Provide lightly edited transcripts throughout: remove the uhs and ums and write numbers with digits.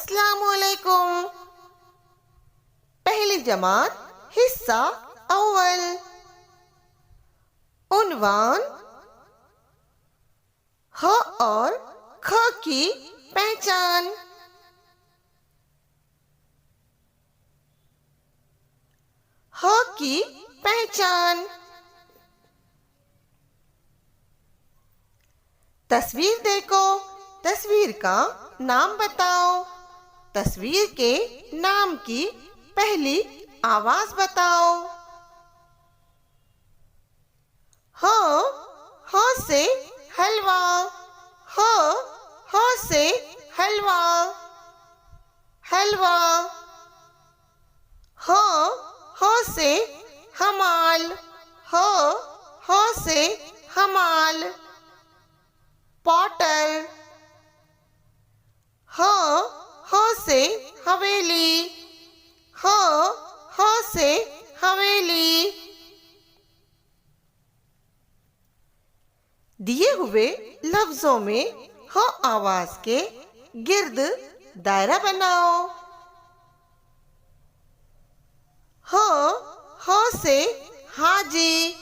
अस्सलामुअलैकुम। पहली जमात हिस्सा अव्वल। उन्वान ह और ख की पहचान। ह की पहचान। तस्वीर देखो, तस्वीर का नाम बताओ। तस्वीर के नाम की पहली आवाज बताओ। ह से हलवा। ह से हलवा। हलवा। ह से हमाल। ह से हमाल। पॉटर। ह से हवेली। ह से हवेली। दिए हुए लफ्जों में ह आवाज के गिर्द दायरा बनाओ। ह से हाजी।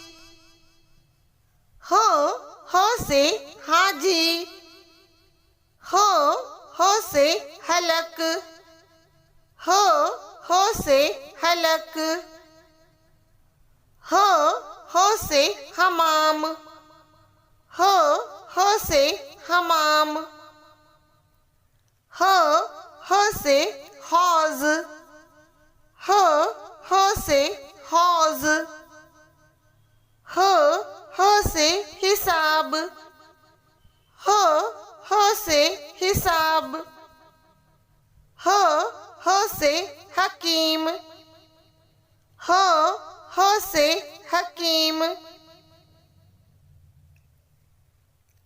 ह से हाजी। ह से हलक। ह से हलक। ह से हमाम। ह से हमाम। ह से हौज। ह से हौज। ह से हिसाब। ह से हिसाब। ह से हकीम। ह से हकीम।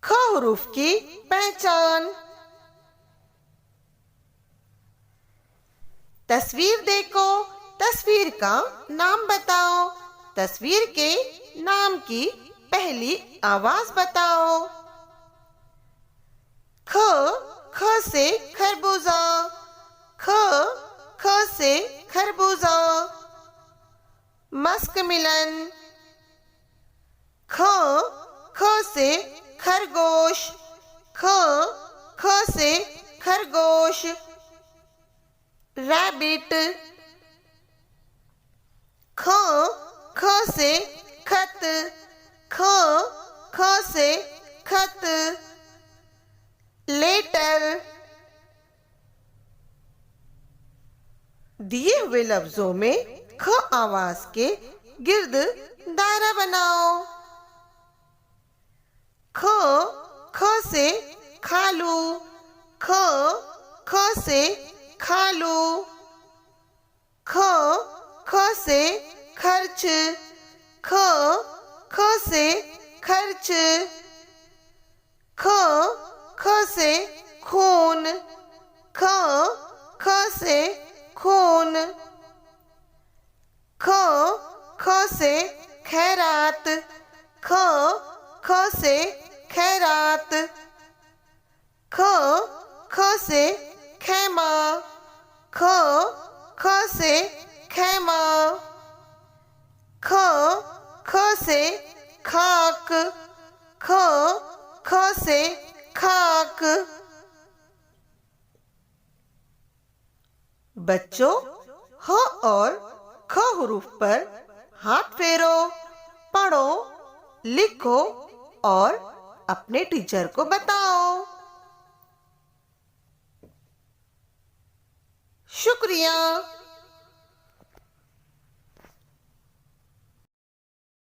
ख हुरूफ की पहचान। तस्वीर देखो, तस्वीर का नाम बताओ। तस्वीर के नाम की पहली आवाज बताओ। ख से खरबूजा। ख से खरबूजा। मस्क मिलन। ख से खरगोश। ख से खरगोश। रैबिट। ख से खत। ख से खत। लेटर। दिए हुए लफ्जों में ख आवाज के गिर्द दायरा बनाओ। ख से खालू। ख से खालू। ख से खर्च। ख से खर्च। ख से खून। ख से खून। ख से खैरात। ख से खैरात। ख से खैमा। ख से खैमा। ख से खाक। ख से खाक। बच्चों, ह और ख हुरूफ पर हाथ फेरो, पढ़ो, लिखो और अपने टीचर को बताओ। शुक्रिया।